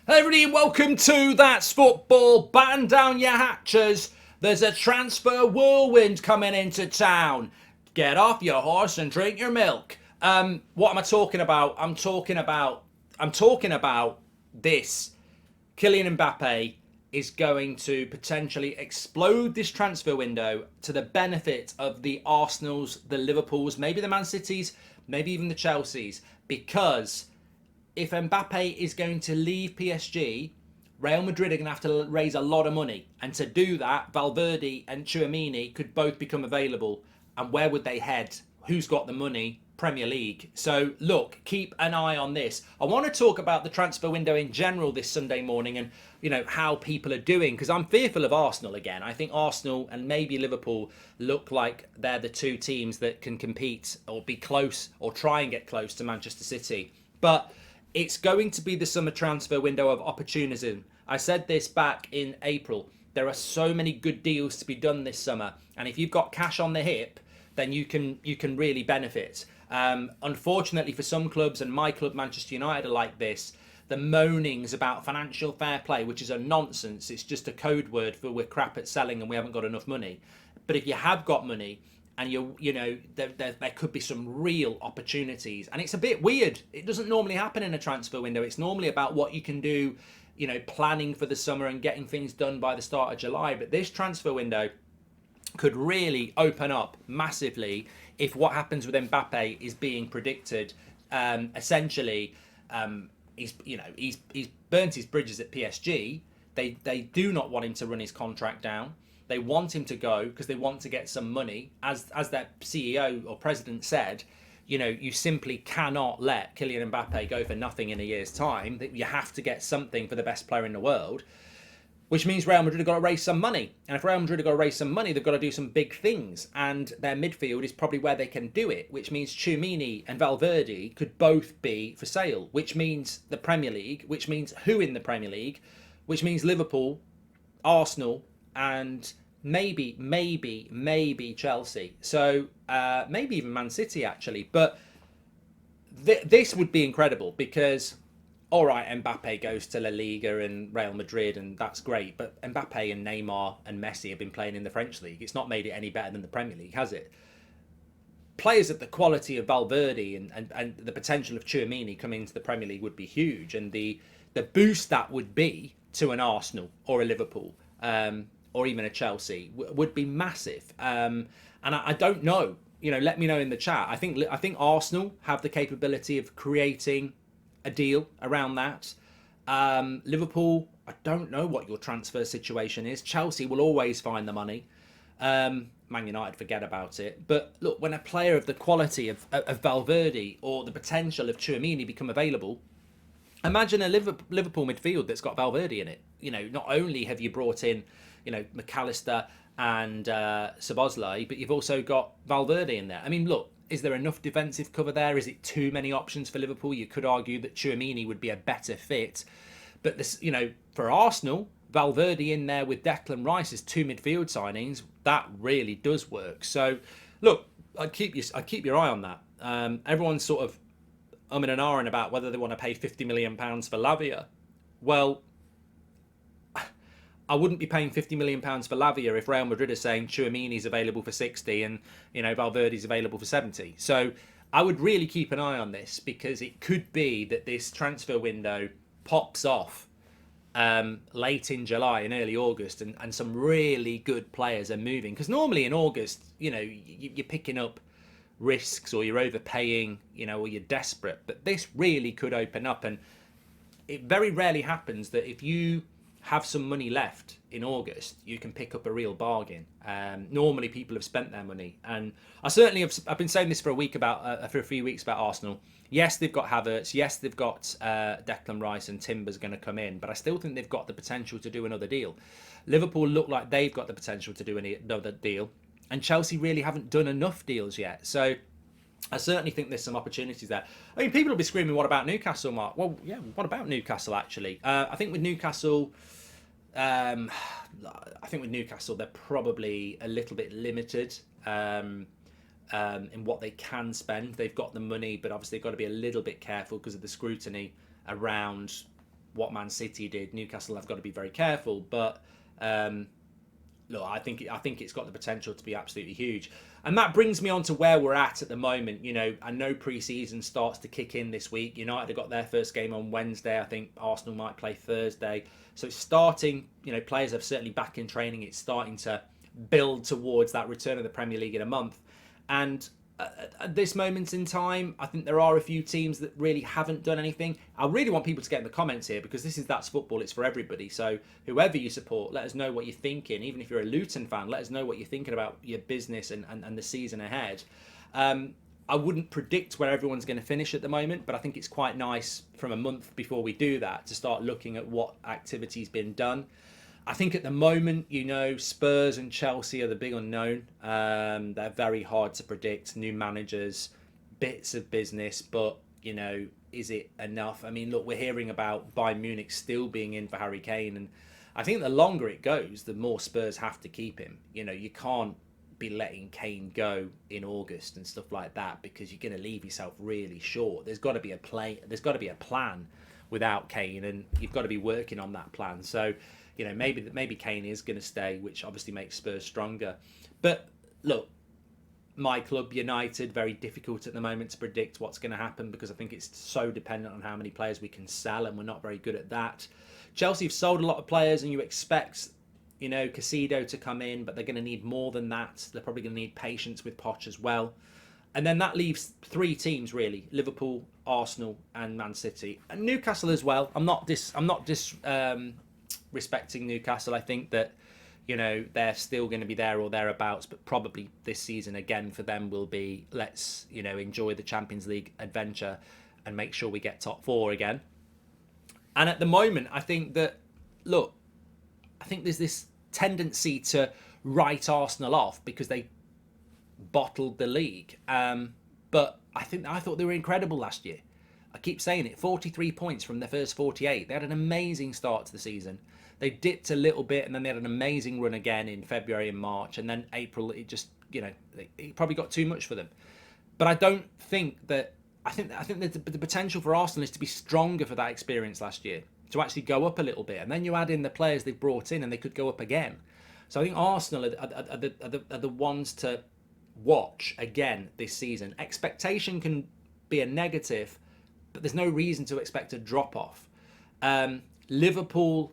Hey everybody, welcome to That's Football. Batten down your hatches. There's a transfer whirlwind coming into town. Get off your horse and drink your milk. What am I talking about? I'm talking about this. Kylian Mbappe is going to potentially explode this transfer window to the benefit of the Arsenals, the Liverpools, maybe the Man Cities, maybe even the Chelseas, because if Mbappe is going to leave PSG, Real Madrid are going to have to raise a lot of money. And to do that, Valverde and Tchouameni could both become available. And where would they head? Who's got the money? Premier League. So look, keep an eye on this. I want to talk about the transfer window in general this Sunday morning and how people are doing, because I'm fearful of Arsenal again. I think Arsenal and maybe Liverpool look like they're the two teams that can compete or be close or try and get close to Manchester City. But it's going to be the summer transfer window of opportunism. I said this back in April. There are so many good deals to be done this summer, and if you've got cash on the hip, then you can really benefit. Unfortunately for some clubs, and my club Manchester United are like this, the moanings about financial fair play, which is a nonsense. It's just a code word for we're crap at selling and we haven't got enough money. But if you have got money, and there could be some real opportunities, and it's a bit weird. It doesn't normally happen in a transfer window. It's normally about what you can do, planning for the summer and getting things done by the start of July. But this transfer window could really open up massively if what happens with Mbappe is being predicted. Essentially, he's burnt his bridges at PSG. They do not want him to run his contract down. They want him to go because they want to get some money. As their CEO or president said, you simply cannot let Kylian Mbappe go for nothing in a year's time. You have to get something for the best player in the world, which means Real Madrid have got to raise some money. And if Real Madrid have got to raise some money, they've got to do some big things. And their midfield is probably where they can do it, which means Tchouameni and Valverde could both be for sale, which means the Premier League, which means who in the Premier League, which means Liverpool, Arsenal, and maybe Chelsea. So maybe even Man City, actually. But this would be incredible because, all right, Mbappe goes to La Liga and Real Madrid, and that's great. But Mbappe and Neymar and Messi have been playing in the French league. It's not made it any better than the Premier League, has it? Players at the quality of Valverde and the potential of Tchouameni coming into the Premier League would be huge. And the boost that would be to an Arsenal or a Liverpool or even a Chelsea would be massive. And I don't know. Let me know in the chat. I think Arsenal have the capability of creating a deal around that. Liverpool, I don't know what your transfer situation is. Chelsea will always find the money. Man United, forget about it. But look, when a player of the quality of Valverde or the potential of Tchouameni become available, imagine a Liverpool midfield that's got Valverde in it. Not only have you brought in, McAllister and Szoboszlai, but you've also got Valverde in there. I mean, look, is there enough defensive cover there? Is it too many options for Liverpool? You could argue that Tchouameni would be a better fit. But this, for Arsenal, Valverde in there with Declan Rice as two midfield signings, that really does work. So, look, I'd keep your eye on that. Everyone's sort of umming and ahhing about whether they want to pay £50 million for Lavia. Well, I wouldn't be paying £50 million for Lavia if Real Madrid are saying Tchouameni's available for 60 and Valverde's available for 70. So I would really keep an eye on this because it could be that this transfer window pops off late in July and early August, and some really good players are moving. Because normally in August, you're picking up risks or you're overpaying, or you're desperate. But this really could open up, and it very rarely happens that if you have some money left in August, you can pick up a real bargain. Normally, people have spent their money, and I certainly have. I've been saying this for a few weeks about Arsenal. Yes, they've got Havertz. Yes, they've got Declan Rice and Timber's going to come in, but I still think they've got the potential to do another deal. Liverpool look like they've got the potential to do another deal, and Chelsea really haven't done enough deals yet. So I certainly think there's some opportunities there. I mean, people will be screaming, what about Newcastle, Mark? Well, yeah, what about Newcastle, actually? I think with Newcastle, they're probably a little bit limited in what they can spend. They've got the money, but obviously they've got to be a little bit careful because of the scrutiny around what Man City did. Newcastle have got to be very careful, but look, I think it's got the potential to be absolutely huge. And that brings me on to where we're at the moment. You know, I know pre-season starts to kick in this week. United have got their first game on Wednesday. I think Arsenal might play Thursday. So it's starting, you know, players are certainly back in training. It's starting to build towards that return of the Premier League in a month. And at this moment in time, I think there are a few teams that really haven't done anything. I really want people to get in the comments here, because that's football. It's for everybody. So whoever you support, let us know what you're thinking. Even if you're a Luton fan, let us know what you're thinking about your business and the season ahead. I wouldn't predict where everyone's going to finish at the moment, but I think it's quite nice from a month before we do that to start looking at what activity's been done. I think at the moment, you know, Spurs and Chelsea are the big unknown. They're very hard to predict. New managers, bits of business, but, you know, is it enough? I mean, look, we're hearing about Bayern Munich still being in for Harry Kane, and I think the longer it goes, the more Spurs have to keep him. You know, you can't be letting Kane go in August and stuff like that, because you're going to leave yourself really short. There's got to be a plan without Kane, and you've got to be working on that plan. So, you know, maybe Kane is going to stay, which obviously makes Spurs stronger. But look, my club, United, very difficult at the moment to predict what's going to happen, because I think it's so dependent on how many players we can sell, and we're not very good at that. Chelsea have sold a lot of players, and you expect, you know, Caicedo to come in, but they're going to need more than that. They're probably going to need patience with Poch as well. And then that leaves three teams really: Liverpool, Arsenal, and Man City, and Newcastle as well. I'm not respecting Newcastle. I think that, you know, they're still going to be there or thereabouts, but probably this season again for them will be, let's, you know, enjoy the Champions League adventure and make sure we get top four again. And at the moment, I think that, look, I think there's this tendency to write Arsenal off because they bottled the league. But I thought they were incredible last year. I keep saying it, 43 points from their first 48. They had an amazing start to the season. They dipped a little bit, and then they had an amazing run again in February and March, and then April, it just, you know, it probably got too much for them. But I don't think that, I think that the potential for Arsenal is to be stronger for that experience last year, to actually go up a little bit, and then you add in the players they've brought in, and they could go up again. So I think Arsenal are the ones to watch again this season. Expectation can be a negative, but there's no reason to expect a drop off. Liverpool,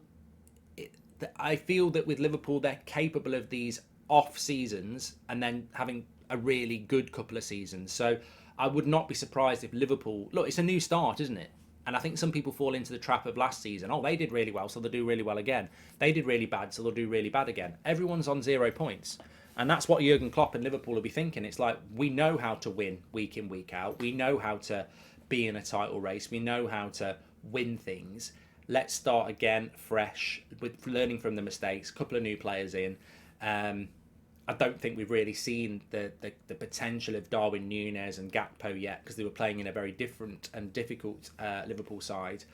I feel that with Liverpool, they're capable of these off seasons and then having a really good couple of seasons. So I would not be surprised if Liverpool, look, it's a new start, isn't it? And I think some people fall into the trap of last season. Oh, they did really well, so they'll do really well again. They did really bad, so they'll do really bad again. Everyone's on 0 points. And that's what Jurgen Klopp and Liverpool will be thinking. It's like, we know how to win week in, week out. We know how to be in a title race. We know how to win things. Let's start again fresh with learning from the mistakes. A couple of new players in. I don't think we've really seen the potential of Darwin Núñez and Gakpo yet, because they were playing in a very different and difficult Liverpool side.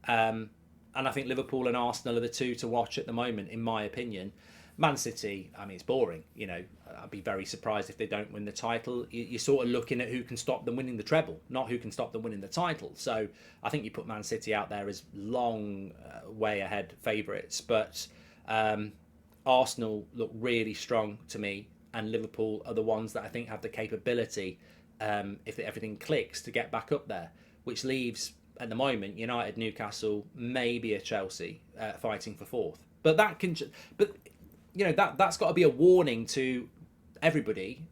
And I think Liverpool and Arsenal are the two to watch at the moment, in my opinion. Man City, I mean, it's boring. You know, I'd be very surprised if they don't win the title. You're sort of looking at who can stop them winning the treble, not who can stop them winning the title. So I think you put Man City out there as long way ahead favourites. But Arsenal look really strong to me, and Liverpool are the ones that I think have the capability, if everything clicks, to get back up there, which leaves, at the moment, United, Newcastle, maybe a Chelsea fighting for fourth. But you know, that's got to be a warning to everybody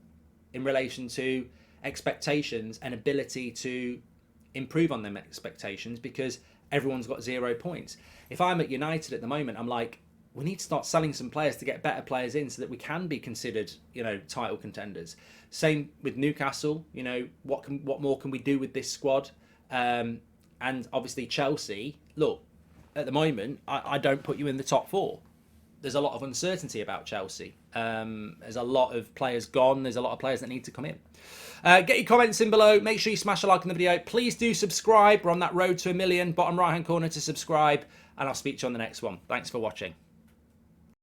in relation to expectations and ability to improve on them expectations, because everyone's got 0 points. If I'm at United at the moment, I'm like, we need to start selling some players to get better players in so that we can be considered, you know, title contenders. Same with Newcastle. You know, what more can we do with this squad? And obviously Chelsea, look, at the moment, I don't put you in the top four. There's a lot of uncertainty about Chelsea. There's a lot of players gone. There's a lot of players that need to come in. Get your comments in below. Make sure you smash a like on the video. Please do subscribe. We're on that road to 1 million. Bottom right hand corner to subscribe. And I'll speak to you on the next one. Thanks for watching.